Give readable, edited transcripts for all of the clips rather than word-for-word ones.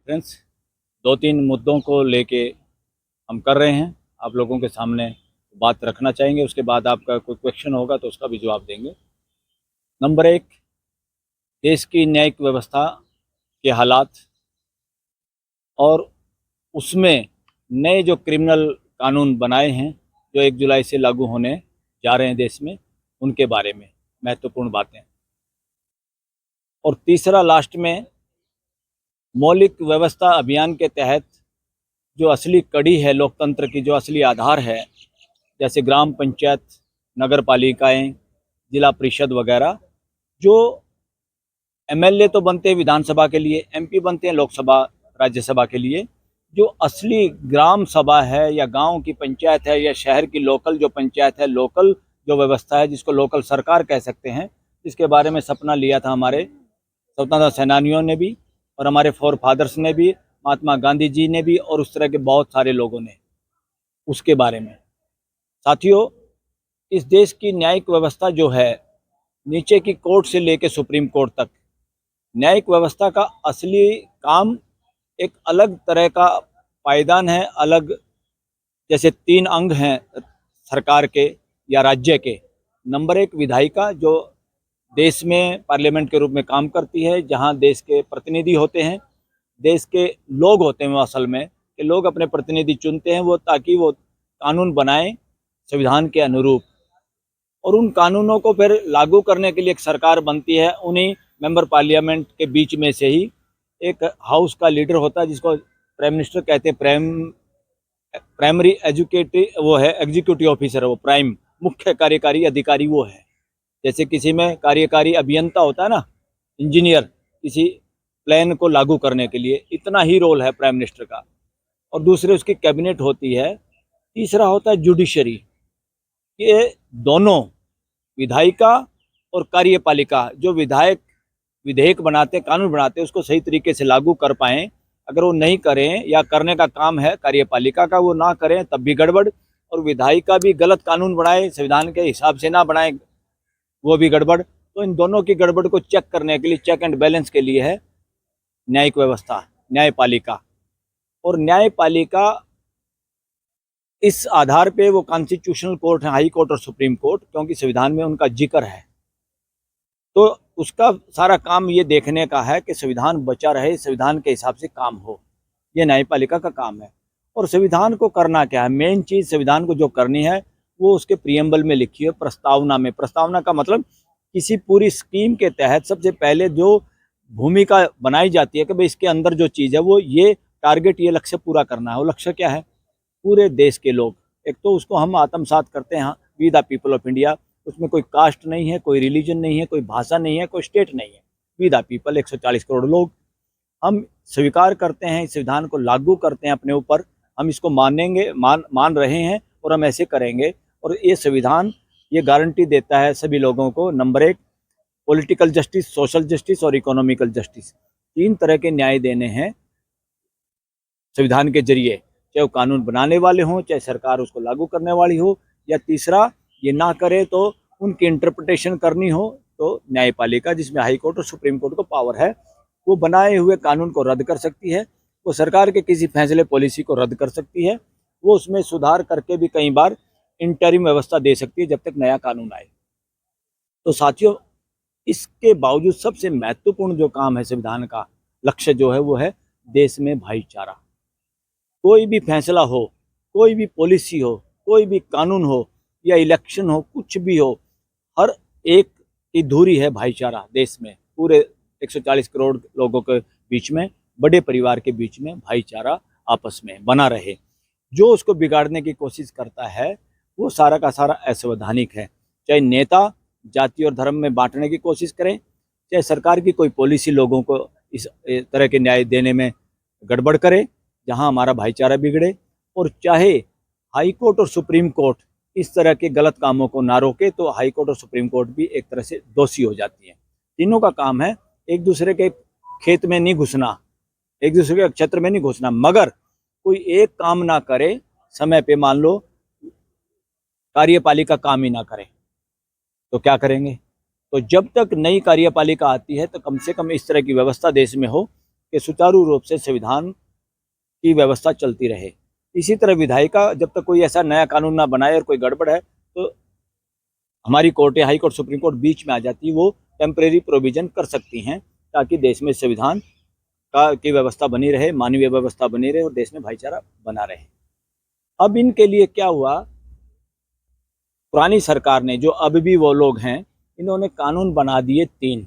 Friends, दो तीन मुद्दों को लेके हम कर रहे हैं, आप लोगों के सामने बात रखना चाहेंगे। उसके बाद आपका कोई क्वेश्चन होगा तो उसका भी जवाब देंगे। नंबर एक, देश की न्यायिक व्यवस्था के हालात और उसमें नए जो क्रिमिनल कानून बनाए हैं जो 1 जुलाई से लागू होने जा रहे हैं देश में, उनके बारे में महत्वपूर्ण बातें। और तीसरा लास्ट में, मौलिक व्यवस्था अभियान के तहत जो असली कड़ी है लोकतंत्र की, जो असली आधार है, जैसे ग्राम पंचायत, नगर पालिकाएँ, जिला परिषद वगैरह, जो एमएलए तो बनते हैं विधानसभा के लिए, एमपी बनते हैं लोकसभा राज्यसभा के लिए, जो असली ग्राम सभा है या गांव की पंचायत है या शहर की लोकल जो पंचायत है, लोकल जो व्यवस्था है, जिसको लोकल सरकार कह सकते हैं, जिसके बारे में सपना लिया था हमारे स्वतंत्रता सेनानियों ने भी और हमारे फोर फादर्स ने भी, महात्मा गांधी जी ने भी, और उस तरह के बहुत सारे लोगों ने, उसके बारे में। साथियों, इस देश की न्यायिक व्यवस्था जो है, नीचे की कोर्ट से लेकर सुप्रीम कोर्ट तक, न्यायिक व्यवस्था का असली काम एक अलग तरह का पायदान है, अलग, जैसे 3 अंग हैं सरकार के या राज्य के। नंबर एक, विधायिका, जो देश में पार्लियामेंट के रूप में काम करती है, जहां देश के प्रतिनिधि होते हैं, देश के लोग होते हैं वो असल में, कि लोग अपने प्रतिनिधि चुनते हैं वो, ताकि वो कानून बनाएं संविधान के अनुरूप, और उन कानूनों को फिर लागू करने के लिए एक सरकार बनती है। उन्हीं मेंबर पार्लियामेंट के बीच में से ही एक हाउस का लीडर होता है, जिसको प्राइम मिनिस्टर कहते हैं। प्राइमरी एजुकेटिव वो है, एग्जीक्यूटिव ऑफिसर है वो, प्राइम मुख्य कार्यकारी अधिकारी वो है। जैसे किसी में कार्यकारी अभियंता होता है ना, इंजीनियर, किसी प्लान को लागू करने के लिए, इतना ही रोल है प्राइम मिनिस्टर का। और दूसरे उसकी कैबिनेट होती है। तीसरा होता है जुडिशरी। ये दोनों, विधायिका और कार्यपालिका, जो विधेयक बनाते हैं, कानून बनाते हैं, उसको सही तरीके से लागू कर पाएँ। अगर वो नहीं करें, या करने का काम है कार्यपालिका का, वो ना करें, तब भी गड़बड़। और विधायिका भी गलत कानून बनाए, संविधान के हिसाब से ना बनाए, वो भी गड़बड़। तो इन दोनों की गड़बड़ को चेक करने के लिए, चेक एंड बैलेंस के लिए है न्यायिक व्यवस्था, न्यायपालिका। और न्यायपालिका इस आधार पे वो कॉन्स्टिट्यूशनल कोर्ट है, हाई कोर्ट और सुप्रीम कोर्ट, क्योंकि संविधान में उनका जिक्र है। तो उसका सारा काम ये देखने का है कि संविधान बचा रहे, संविधान के हिसाब से काम हो, ये न्यायपालिका का काम है। और संविधान को करना क्या है, मेन चीज़ संविधान को जो करनी है वो उसके प्रियम्बल में लिखी है, प्रस्तावना में। प्रस्तावना का मतलब किसी पूरी स्कीम के तहत सबसे पहले जो भूमिका बनाई जाती है कि भाई इसके अंदर जो चीज़ है वो ये टारगेट, ये लक्ष्य पूरा करना है। वो लक्ष्य क्या है? पूरे देश के लोग, एक तो उसको हम आत्मसात करते हैं, we the people of India. उसमें कोई कास्ट नहीं है, कोई रिलीजन नहीं है, कोई भाषा नहीं है, कोई स्टेट नहीं है। वी द पीपल, 140 करोड़ लोग हम स्वीकार करते हैं, इस संविधान को लागू करते हैं अपने ऊपर। हम इसको मानेंगे, मान रहे हैं, और हम ऐसे करेंगे। और ये संविधान ये गारंटी देता है सभी लोगों को, नंबर एक, पॉलिटिकल जस्टिस, सोशल जस्टिस और इकोनॉमिकल जस्टिस, 3 तरह के न्याय देने हैं संविधान के जरिए, चाहे वो कानून बनाने वाले हों, चाहे सरकार उसको लागू करने वाली हो, या तीसरा ये ना करे तो उनकी इंटरप्रिटेशन करनी हो, तो न्यायपालिका, जिसमें हाई कोर्ट और सुप्रीम कोर्ट को पावर है, वो बनाए हुए कानून को रद्द कर सकती है, वो सरकार के किसी फैसले, पॉलिसी को रद्द कर सकती है, वो उसमें सुधार करके भी कई बार इंटरिम व्यवस्था दे सकती है जब तक नया कानून आए। तो साथियों, इसके बावजूद सबसे महत्वपूर्ण जो काम है संविधान का, लक्ष्य जो है वो है देश में भाईचारा। कोई भी फैसला हो, कोई भी पॉलिसी हो, कोई भी कानून हो, या इलेक्शन हो, कुछ भी हो, हर एक की धुरी है भाईचारा देश में। पूरे 140 करोड़ लोगों के बीच में, बड़े परिवार के बीच में भाईचारा आपस में बना रहे। जो उसको बिगाड़ने की कोशिश करता है वो सारा का सारा असंवैधानिक है। चाहे नेता जाति और धर्म में बांटने की कोशिश करें, चाहे सरकार की कोई पॉलिसी लोगों को इस तरह के न्याय देने में गड़बड़ करे जहां हमारा भाईचारा बिगड़े, और चाहे हाई कोर्ट और सुप्रीम कोर्ट इस तरह के गलत कामों को ना रोके, तो हाई कोर्ट और सुप्रीम कोर्ट भी एक तरह से दोषी हो जाती है। तीनों का काम है एक दूसरे के खेत में नहीं घुसना, एक दूसरे के क्षेत्र में नहीं घुसना, मगर कोई एक काम ना करे समय पे, मान लो कार्यपालिका काम ही ना करे तो क्या करेंगे? तो जब तक नई कार्यपालिका आती है तो कम से कम इस तरह की व्यवस्था देश में हो कि सुचारू रूप से संविधान की व्यवस्था चलती रहे। इसी तरह विधायिका जब तक कोई ऐसा नया कानून ना बनाए और कोई गड़बड़ है तो हमारी कोर्टें, हाई कोर्ट, सुप्रीम कोर्ट बीच में आ जाती है, वो टेम्परेरी प्रोविजन कर सकती हैं ताकि देश में संविधान का की व्यवस्था बनी रहे, मानवीय व्यवस्था बनी रहे और देश में भाईचारा बना रहे। अब इनके लिए क्या हुआ, पुरानी सरकार ने, जो अब भी वो लोग हैं, इन्होंने कानून बना दिए 3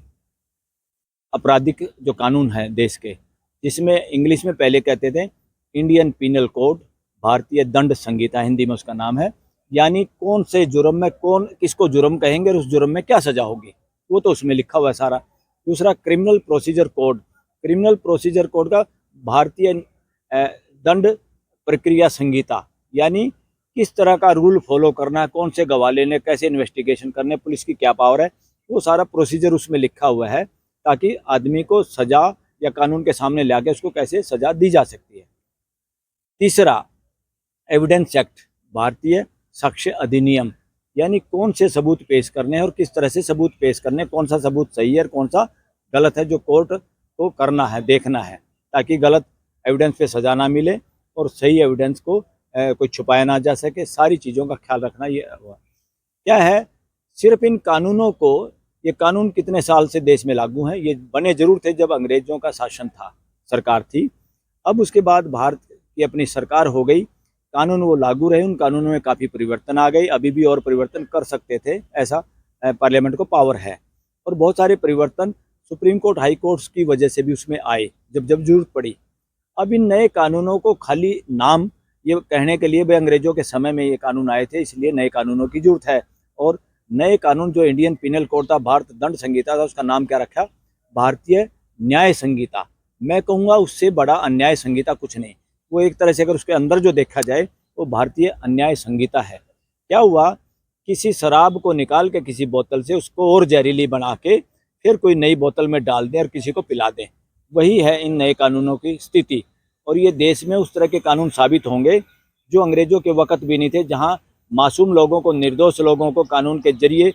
आपराधिक जो कानून है देश के, जिसमें इंग्लिश में पहले कहते थे इंडियन पीनल कोड, भारतीय दंड संहिता हिंदी में उसका नाम है, यानी कौन से जुर्म में कौन किसको जुर्म कहेंगे और उस जुर्म में क्या सजा होगी, वो तो उसमें लिखा हुआ है सारा। दूसरा criminal procedure code, criminal procedure code का भारतीय दंड प्रक्रिया संहिता, यानी किस तरह का रूल फॉलो करना है, कौन से गवाह लेने, कैसे इन्वेस्टिगेशन करने, पुलिस की क्या पावर है, वो सारा प्रोसीजर उसमें लिखा हुआ है ताकि आदमी को सजा या कानून के सामने लाके उसको कैसे सजा दी जा सकती है। तीसरा एविडेंस एक्ट, भारतीय साक्ष्य अधिनियम, यानी कौन से सबूत पेश करने हैं और किस तरह से सबूत पेश करने, कौन सा सबूत सही है और कौन सा गलत है, जो कोर्ट को करना है, देखना है, ताकि गलत एविडेंस पे सजा ना मिले और सही एविडेंस को कोई छुपाया ना जा सके। सारी चीज़ों का ख्याल रखना ये हुआ। क्या है, सिर्फ इन कानूनों को, ये कानून कितने साल से देश में लागू हैं, ये बने जरूर थे जब अंग्रेजों का शासन था, सरकार थी। अब उसके बाद भारत की अपनी सरकार हो गई, कानून वो लागू रहे, उन कानूनों में काफ़ी परिवर्तन आ गई, अभी भी और परिवर्तन कर सकते थे, ऐसा पार्लियामेंट को पावर है। और बहुत सारे परिवर्तन सुप्रीम कोर्ट, हाई कोर्ट्स की वजह से भी उसमें आए जब जब जरूरत पड़ी। अब इन नए कानूनों को खाली नाम ये कहने के लिए भाई अंग्रेजों के समय में ये कानून आए थे इसलिए नए कानूनों की जरूरत है, और नए कानून जो इंडियन पीनल कोड था, भारत दंड संहिता था, उसका नाम क्या रखा, भारतीय न्याय संहिता। मैं कहूँगा उससे बड़ा अन्याय संहिता कुछ नहीं, वो एक तरह से अगर उसके अंदर जो देखा जाए वो भारतीय अन्याय संहिता है। क्या हुआ, किसी शराब को निकाल के किसी बोतल से उसको और जहरीली बना के फिर कोई नई बोतल में डाल दें और किसी को पिला दें, वही है इन नए कानूनों की स्थिति। और ये देश में उस तरह के कानून साबित होंगे जो अंग्रेजों के वक़्त भी नहीं थे, जहाँ मासूम लोगों को, निर्दोष लोगों को कानून के जरिए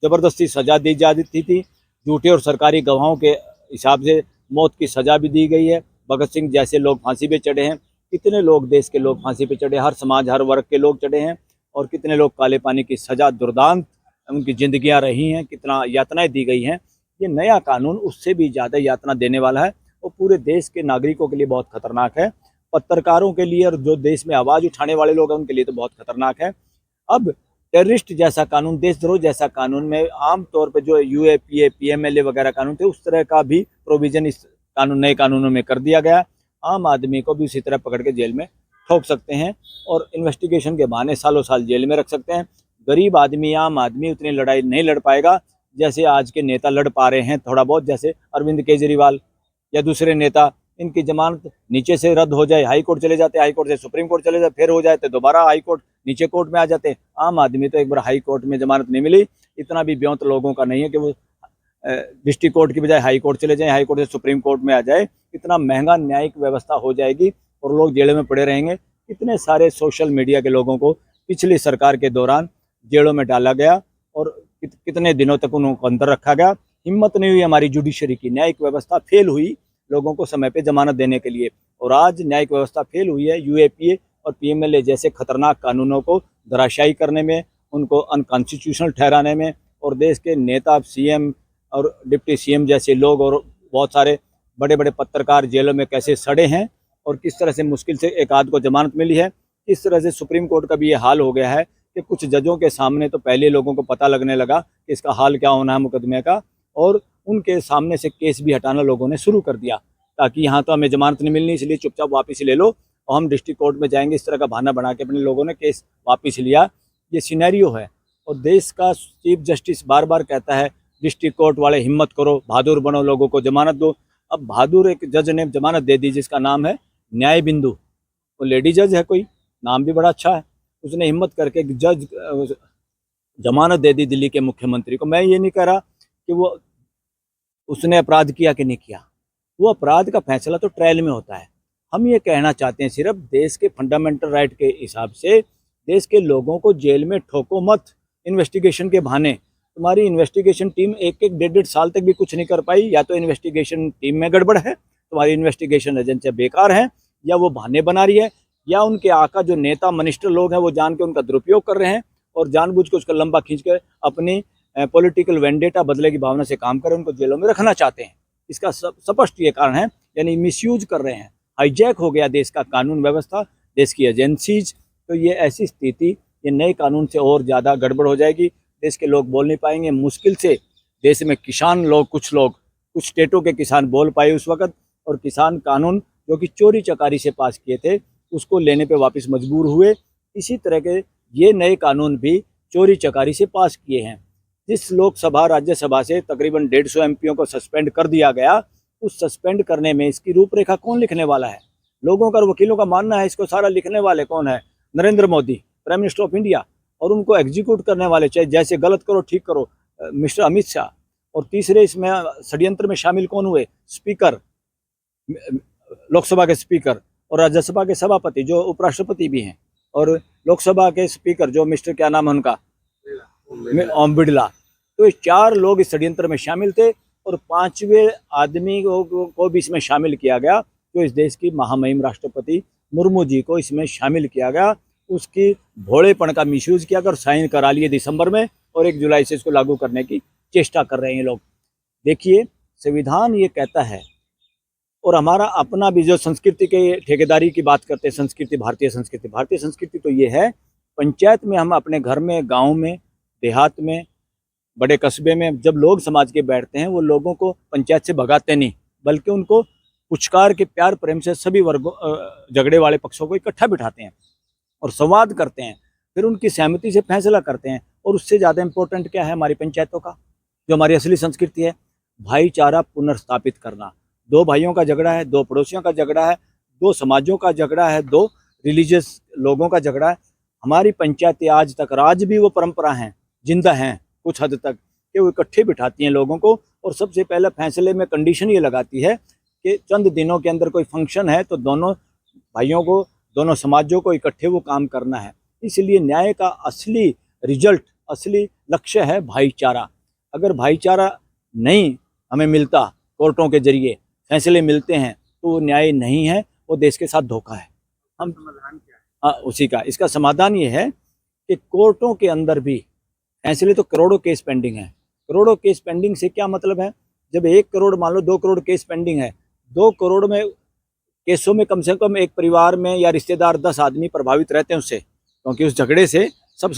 ज़बरदस्ती सज़ा दी जाती थी, झूठे और सरकारी गवाहों के हिसाब से मौत की सज़ा भी दी गई है। भगत सिंह जैसे लोग फांसी पे चढ़े हैं, कितने लोग देश के लोग फांसी पे चढ़े, हर समाज, हर वर्ग के लोग चढ़े हैं, और कितने लोग काले पानी की सज़ा, दुर्दांत उनकी ज़िंदगियाँ रही हैं, कितना यातनाएँ दी गई हैं। ये नया कानून उससे भी ज़्यादा यातना देने वाला है और पूरे देश के नागरिकों के लिए बहुत खतरनाक है, पत्रकारों के लिए और जो देश में आवाज़ उठाने वाले लोग हैं उनके लिए तो बहुत खतरनाक है। अब टेररिस्ट जैसा कानून, देशद्रोह जैसा कानून में आमतौर पर जो यूएपीए, पीएमएलए वगैरह कानून थे, उस तरह का भी प्रोविज़न इस कानून, नए कानूनों में कर दिया गया। आम आदमी को भी उसी तरह पकड़ के जेल में ठोक सकते हैं और इन्वेस्टिगेशन के बहाने सालों साल जेल में रख सकते हैं। गरीब आदमी, आम आदमी उतनी लड़ाई नहीं लड़ पाएगा जैसे आज के नेता लड़ पा रहे हैं थोड़ा बहुत, जैसे अरविंद केजरीवाल या दूसरे नेता। इनकी जमानत नीचे से रद्द हो जाए, हाई कोर्ट चले जाते, हाई कोर्ट से सुप्रीम कोर्ट चले जाते, फिर हो जाए तो दोबारा हाई कोर्ट, नीचे कोर्ट में आ जाते। आम आदमी तो एक बार हाई कोर्ट में जमानत नहीं मिली, इतना भी ब्योंत लोगों का नहीं है कि वो डिस्ट्रिक्ट कोर्ट की बजाय हाई कोर्ट चले जाएं, हाई कोर्ट से सुप्रीम कोर्ट में आ जाए। इतना महंगा न्यायिक व्यवस्था हो जाएगी और लोग जेलों में पड़े रहेंगे। इतने सारे सोशल मीडिया के लोगों को पिछली सरकार के दौरान जेलों में डाला गया और कितने दिनों तक उनको अंदर रखा गया। हिम्मत नहीं हुई हमारी जुडिशरी की, न्यायिक व्यवस्था फेल हुई लोगों को समय पे जमानत देने के लिए, और आज न्यायिक व्यवस्था फेल हुई है यूएपीए और पीएमएलए जैसे खतरनाक कानूनों को धराशायी करने में, उनको अनकॉन्स्टिट्यूशनल ठहराने में। और देश के नेता, सीएम और डिप्टी सीएम जैसे लोग और बहुत सारे बड़े बड़े पत्रकार जेलों में कैसे सड़े हैं और किस तरह से मुश्किल से एक आध को जमानत मिली है। इस तरह से सुप्रीम कोर्ट का भी ये हाल हो गया है कि कुछ जजों के सामने तो पहले लोगों को पता लगने लगा कि इसका हाल क्या होना है मुकदमे का, और उनके सामने से केस भी हटाना लोगों ने शुरू कर दिया, ताकि यहाँ तो हमें जमानत नहीं मिलनी इसलिए चुपचाप वापस ले लो और हम डिस्ट्रिक्ट कोर्ट में जाएंगे। इस तरह का बहाना बना के अपने लोगों ने केस वापस लिया। ये सिनेरियो है और देश का चीफ जस्टिस बार बार कहता है डिस्ट्रिक्ट कोर्ट वाले हिम्मत करो, बहादुर बनो, लोगों को जमानत दो। अब बहादुर एक जज ने जमानत दे दी जिसका नाम है न्याय बिंदु, वो लेडी जज है, कोई नाम भी बड़ा अच्छा है। उसने हिम्मत करके जज जमानत दे दी दिल्ली के मुख्यमंत्री को। मैं ये नहीं कह रहा कि वो उसने अपराध किया कि नहीं किया, वो अपराध का फैसला तो ट्रायल में होता है। हम ये कहना चाहते हैं सिर्फ देश के फंडामेंटल राइट के हिसाब से देश के लोगों को जेल में ठोको मत इन्वेस्टिगेशन के बहाने। तुम्हारी इन्वेस्टिगेशन टीम एक एक डेढ़ साल तक भी कुछ नहीं कर पाई, या तो इन्वेस्टिगेशन टीम में गड़बड़ है तुम्हारी इन्वेस्टिगेशन एजेंसियाँ बेकार हैं, या वो बहाने बना रही है, या उनके आका जो नेता मिनिस्टर लोग हैं वो जान के उनका दुरुपयोग कर रहे हैं और जानबूझ के उसका लंबा खींच कर अपनी पॉलिटिकल वेंडेटा बदले की भावना से काम कर उनको जेलों में रखना चाहते हैं। इसका स्पष्ट ये कारण है, यानी मिसयूज कर रहे हैं, हाईजैक हो गया देश का कानून व्यवस्था, देश की एजेंसीज। तो ये ऐसी स्थिति, ये नए कानून से और ज़्यादा गड़बड़ हो जाएगी, देश के लोग बोल नहीं पाएंगे, मुश्किल से देश में किसान लोग, कुछ स्टेटों के किसान बोल पाए उस वक़्त, और किसान कानून जो कि चोरी चकारी से पास किए थे उसको लेने पे वापस मजबूर हुए। इसी तरह के ये नए कानून भी चोरी चकारी से पास किए हैं। जिस लोकसभा राज्यसभा से तकरीबन 150 एमपीओं को सस्पेंड कर दिया गया, उस सस्पेंड करने में इसकी रूपरेखा कौन लिखने वाला है? लोगों का और वकीलों का मानना है इसको सारा लिखने वाले कौन है? Narendra Modi, prime minister of India. और उनको एग्जीक्यूट करने वाले, चाहे जैसे गलत करो ठीक करो, मिस्टर अमित शाह। और तीसरे इसमें षड्यंत्र में शामिल कौन हुए? स्पीकर, लोकसभा के स्पीकर, और राज्यसभा के सभापति जो उपराष्ट्रपति भी हैं, और लोकसभा के स्पीकर जो मिस्टर क्या नाम है उनका, ओम बिरला। तो ये 4 लोग इस षड्यंत्र में शामिल थे, और 5वें आदमी को भी इसमें शामिल किया गया, जो इस देश की महामहिम राष्ट्रपति मुर्मू जी को इसमें शामिल किया गया। उसकी भोलेपन का मिसयूज किया कर साइन करा लिए दिसंबर में, और 1 जुलाई से इसको लागू करने की चेष्टा कर रहे हैं लोग। देखिए, संविधान ये कहता है, और हमारा अपना भी जो संस्कृति के ठेकेदारी की बात करते हैं, संस्कृति, भारतीय संस्कृति तो ये है, पंचायत में हम अपने घर में, गांव में, देहात में, बड़े कस्बे में जब लोग समाज के बैठते हैं, वो लोगों को पंचायत से भगाते नहीं, बल्कि उनको पुचकार के प्यार प्रेम से सभी वर्गों, झगड़े वाले पक्षों को इकट्ठा बिठाते हैं और संवाद करते हैं, फिर उनकी सहमति से फैसला करते हैं। और उससे ज़्यादा इम्पोर्टेंट क्या है हमारी पंचायतों का, जो हमारी असली संस्कृति है, भाईचारा पुनर्स्थापित करना। 2 भाइयों का झगड़ा है, 2 पड़ोसियों का झगड़ा है, 2 समाजों का झगड़ा है, 2 रिलीजियस लोगों का झगड़ा है। हमारी पंचायतें आज तक, आज भी वो परंपरा हैं, जिंदा हैं कुछ हद तक, कि वो इकट्ठे बिठाती हैं लोगों को, और सबसे पहले फैसले में कंडीशन ये लगाती है कि चंद दिनों के अंदर कोई फंक्शन है तो दोनों भाइयों को, दोनों समाजों को इकट्ठे वो काम करना है। इसलिए न्याय का असली रिजल्ट, असली लक्ष्य है भाईचारा। अगर भाईचारा नहीं हमें मिलता, कोर्टों के जरिए फैसले मिलते हैं, तो वो न्याय नहीं है, वो देश के साथ धोखा है। हम समाधान क्या है? उसी का, इसका समाधान ये है कि कोर्टों के अंदर भी फैसले, तो करोड़ों केस पेंडिंग है। करोड़ों केस पेंडिंग से क्या मतलब है? जब 1 करोड़, मान लो 2 करोड़ केस पेंडिंग है, 2 करोड़ में केसों में कम से कम एक परिवार में या रिश्तेदार 10 आदमी प्रभावित रहते हैं उससे, क्योंकि उस झगड़े से सब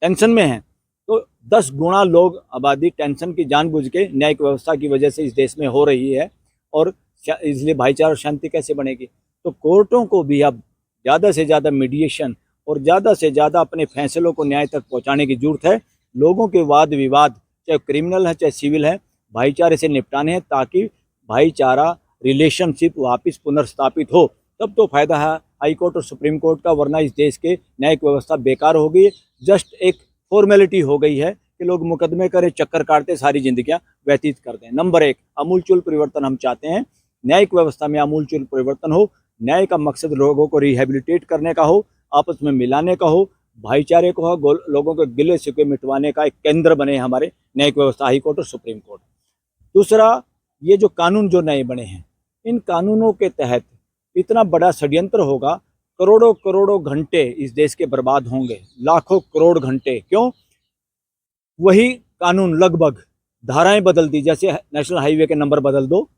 टेंशन में हैं। तो 10 गुना लोग, आबादी टेंशन की जानबूझ के न्यायिक व्यवस्था की वजह से इस देश में हो रही है, और इसलिए भाईचारा और शांति कैसे बनेगी? तो कोर्टों को भी अब ज़्यादा से ज़्यादा मीडिएशन और ज़्यादा से ज़्यादा अपने फैसलों को न्याय तक पहुँचाने की जरूरत है। लोगों के वाद विवाद, चाहे क्रिमिनल है चाहे सिविल है, भाईचारे से निपटाने हैं, ताकि भाईचारा रिलेशनशिप वापस पुनर्स्थापित हो। तब तो फायदा है हाई कोर्ट और सुप्रीम कोर्ट का, वरना इस देश के न्यायिक व्यवस्था बेकार हो गई है। जस्ट एक फॉर्मेलिटी हो गई है कि लोग मुकदमे करें, चक्कर काटते सारी जिंदगियां व्यतीत करते हैं। नंबर 1, आमूलचूल परिवर्तन हम चाहते हैं, न्यायिक व्यवस्था में आमूलचूल परिवर्तन हो। न्याय का मकसद लोगों को रिहेबिलिटेट करने का हो, आपस में मिलाने का हो, भाईचारे को हो, लोगों के गिले शिकवे मिटवाने का एक केंद्र बने हमारे न्यायिक व्यवस्था, हाई कोर्ट और सुप्रीम कोर्ट। दूसरा, ये जो कानून जो नए बने हैं, इन कानूनों के तहत इतना बड़ा षड्यंत्र होगा, करोड़ों करोड़ों घंटे इस देश के बर्बाद होंगे, लाखों करोड़ घंटे। क्यों? वही कानून लगभग धाराएं बदल दी, जैसे नेशनल हाईवे के नंबर बदल दो,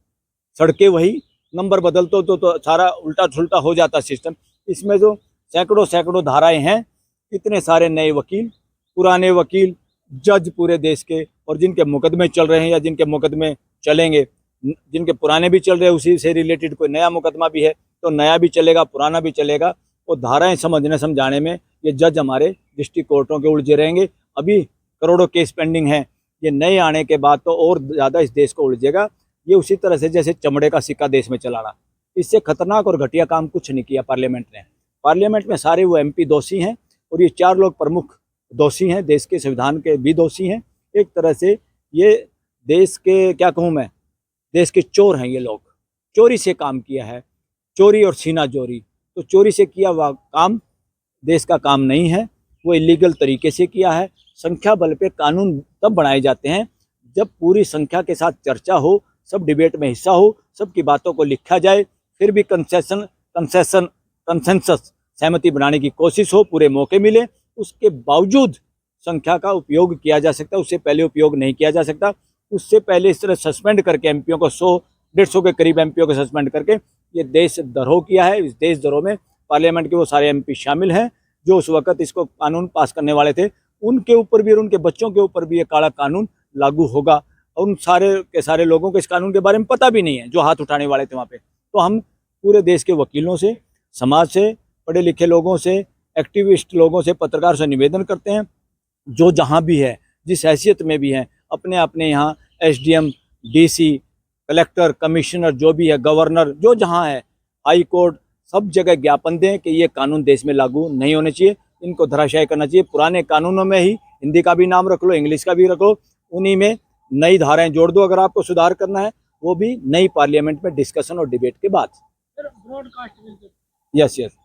सड़कें वही, नंबर बदल दो तो सारा उल्टा सुल्टा हो जाता सिस्टम। इसमें जो सैकड़ों धाराएं हैं, इतने सारे नए वकील, पुराने वकील, जज पूरे देश के, और जिनके मुकदमे चल रहे हैं या जिनके मुकदमे चलेंगे, जिनके पुराने भी चल रहे हैं, उसी से रिलेटेड कोई नया मुकदमा भी है तो नया भी चलेगा, पुराना भी चलेगा। और धाराएं समझने समझाने में ये जज हमारे डिस्ट्रिक्ट कोर्टों के उलझे रहेंगे। अभी करोड़ों केस पेंडिंग हैं, ये नए आने के बाद तो और ज़्यादा इस देश को उलझेगा। ये उसी तरह से जैसे चमड़े का सिक्का देश में चलाना, इससे खतरनाक और घटिया काम कुछ नहीं किया पार्लियामेंट ने। पार्लियामेंट में सारे वो MP दोषी हैं, और ये 4 लोग प्रमुख दोषी हैं, देश के संविधान के भी दोषी हैं। एक तरह से ये देश के, क्या कहूँ मैं, देश के चोर हैं। ये लोग चोरी से काम किया है, चोरी और सीना चोरी। तो चोरी से किया हुआ काम देश का काम नहीं है, वो इलीगल तरीके से किया है। संख्या बल पे कानून तब बनाए जाते हैं जब पूरी संख्या के साथ चर्चा हो, सब डिबेट में हिस्सा हो, सबकी बातों को लिखा जाए, फिर भी कंसेंसस सहमति बनाने की कोशिश हो, पूरे मौके मिले, उसके बावजूद संख्या का उपयोग किया जा सकता है, उससे पहले उपयोग नहीं किया जा सकता। उससे पहले इस तरह सस्पेंड करके एमपीओ को 100-150 के करीब एमपीओ को सस्पेंड करके ये देशद्रोह किया है। इस देशद्रोह में पार्लियामेंट के वो सारे एमपी शामिल हैं जो उस वक्त इसको कानून पास करने वाले थे, उनके ऊपर भी और उनके बच्चों के ऊपर भी ये काला कानून लागू होगा। और उन सारे के सारे लोगों को इस कानून के बारे में पता भी नहीं है जो हाथ उठाने वाले थे वहाँ पे। तो हम पूरे देश के वकीलों से, समाज से, पढ़े लिखे लोगों से, एक्टिविस्ट लोगों से, पत्रकार से निवेदन करते हैं, जो जहाँ भी है, जिस हैसियत में भी हैं, अपने अपने यहाँ एसडीएम, डीसी, कलेक्टर, कमिश्नर, जो भी है, गवर्नर, जो जहाँ है, हाई कोर्ट, सब जगह ज्ञापन दें कि ये कानून देश में लागू नहीं होने चाहिए, इनको धराशायी करना चाहिए। पुराने कानूनों में ही हिंदी का भी नाम रख लो, इंग्लिश का भी रख लो, उन्हीं में नई धाराएं जोड़ दो अगर आपको सुधार करना है, वो भी नई पार्लियामेंट में डिस्कशन और डिबेट के बाद। यस यस,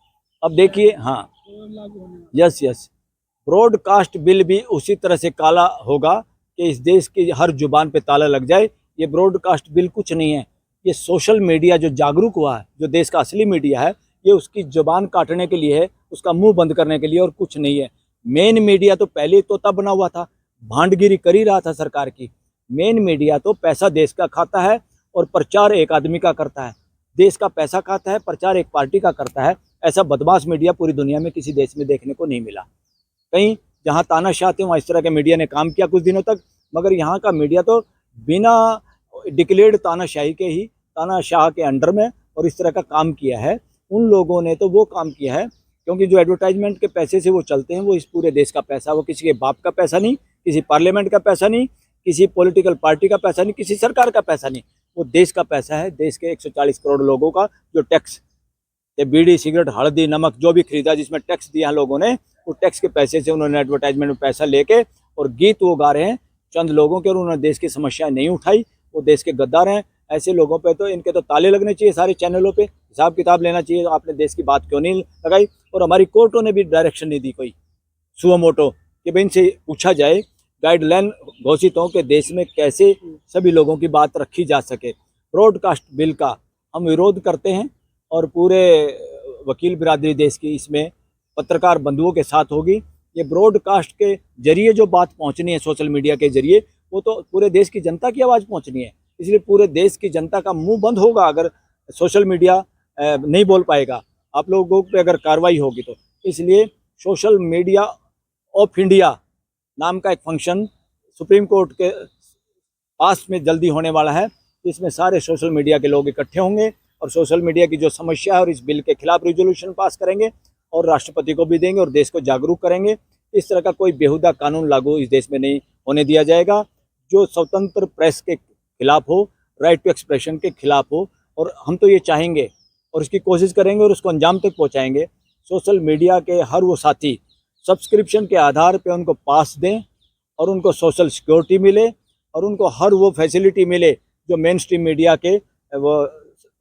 अब देखिए, हाँ, यस यस, ब्रॉडकास्ट बिल भी उसी तरह से काला होगा कि इस देश की हर जुबान पे ताला लग जाए। ये ब्रॉडकास्ट बिल कुछ नहीं है, ये सोशल मीडिया जो जागरूक हुआ है, जो देश का असली मीडिया है, ये उसकी जुबान काटने के लिए है, उसका मुंह बंद करने के लिए, और कुछ नहीं है। मेन मीडिया तो पहले तोता बना हुआ था, भांडगिरी कर ही रहा था सरकार की। मेन मीडिया तो पैसा देश का खाता है और प्रचार एक आदमी का करता है। देश का पैसा खाता है, प्रचार एक पार्टी का करता है। ऐसा बदमाश मीडिया पूरी दुनिया में किसी देश में देखने को नहीं मिला। कहीं जहाँ तानाशाह थे वहाँ इस तरह के मीडिया ने काम किया कुछ दिनों तक, मगर यहाँ का मीडिया तो बिना डिक्लेयर्ड तानाशाह के अंडर में और इस तरह का काम किया है। उन लोगों ने तो वो काम किया है क्योंकि जो एडवर्टाइजमेंट के पैसे से वो चलते हैं, वो इस पूरे देश का पैसा, वो किसी के बाप का पैसा नहीं, किसी पार्लियामेंट का पैसा नहीं, किसी पॉलिटिकल पार्टी का पैसा नहीं, किसी सरकार का पैसा नहीं, वो देश का पैसा है, देश के 140 करोड़ लोगों का, जो टैक्स, ये बीड़ी, सिगरेट, हल्दी, नमक जो भी खरीदा जिसमें टैक्स दिया लोगों ने, वो टैक्स के पैसे से उन्होंने एडवर्टाइजमेंट में पैसा लेके और गीत वो गा रहे हैं चंद लोगों के, और उन्होंने देश की समस्याएं नहीं उठाई। वो देश के गद्दार हैं। ऐसे लोगों पे तो इनके तो ताले लगने चाहिए, सारे चैनलों पे हिसाब किताब लेना चाहिए, आपने देश की बात क्यों नहीं लगाई। और हमारी कोर्टों ने भी डायरेक्शन नहीं दी कोई सुओ मोटो कि भाई इनसे पूछा जाए, गाइडलाइन घोषित हो कि देश में कैसे सभी लोगों की बात रखी जा सके। ब्रॉडकास्ट बिल का हम विरोध करते हैं और पूरे वकील बिरादरी देश की इसमें पत्रकार बंधुओं के साथ होगी। ये ब्रॉडकास्ट के जरिए जो बात पहुंचनी है, सोशल मीडिया के जरिए, वो तो पूरे देश की जनता की आवाज़ पहुंचनी है। इसलिए पूरे देश की जनता का मुंह बंद होगा अगर सोशल मीडिया नहीं बोल पाएगा, आप लोगों पे अगर कार्रवाई होगी तो। इसलिए सोशल मीडिया ऑफ इंडिया नाम का एक फंक्शन सुप्रीम कोर्ट के पास में जल्दी होने वाला है। इसमें सारे सोशल मीडिया के लोग इकट्ठे होंगे और सोशल मीडिया की जो समस्या है और इस बिल के खिलाफ रेजोल्यूशन पास करेंगे और राष्ट्रपति को भी देंगे और देश को जागरूक करेंगे। इस तरह का कोई बेहुदा कानून लागू इस देश में नहीं होने दिया जाएगा जो स्वतंत्र प्रेस के खिलाफ हो, राइट टू एक्सप्रेशन के खिलाफ हो। और हम तो ये चाहेंगे और इसकी कोशिश करेंगे और उसको अंजाम तक पहुंचाएंगे। सोशल मीडिया के हर वो साथी सब्सक्रिप्शन के आधार पे उनको पास दें और उनको सोशल सिक्योरिटी मिले और उनको हर वो फैसिलिटी मिले जो मेन स्ट्रीम मीडिया के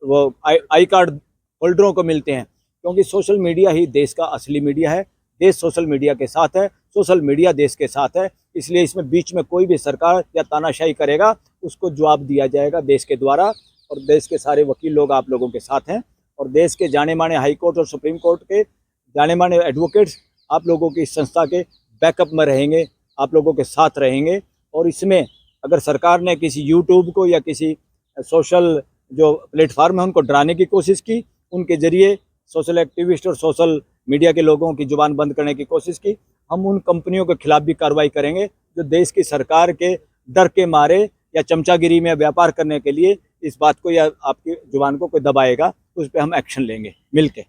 वो आई कार्ड होल्डरों को मिलते हैं, क्योंकि सोशल मीडिया ही देश का असली मीडिया है। देश सोशल मीडिया के साथ है, सोशल मीडिया देश के साथ है। इसलिए इसमें बीच में कोई भी सरकार या तानाशाही करेगा उसको जवाब दिया जाएगा देश के द्वारा। और देश के सारे वकील लोग आप लोगों के साथ हैं और देश के जाने माने हाई कोर्ट और सुप्रीम कोर्ट के जाने माने एडवोकेट्स आप लोगों की संस्था के बैकअप में रहेंगे, आप लोगों के साथ रहेंगे। और इसमें अगर सरकार ने किसी यूट्यूब को या किसी सोशल जो प्लेटफार्म है उनको डराने की कोशिश की, उनके जरिए सोशल एक्टिविस्ट और सोशल मीडिया के लोगों की जुबान बंद करने की कोशिश की, हम उन कंपनियों के खिलाफ भी कार्रवाई करेंगे जो देश की सरकार के डर के मारे या चमचागिरी में व्यापार करने के लिए इस बात को या आपकी जुबान को कोई दबाएगा, उस पर हम एक्शन लेंगे मिल के।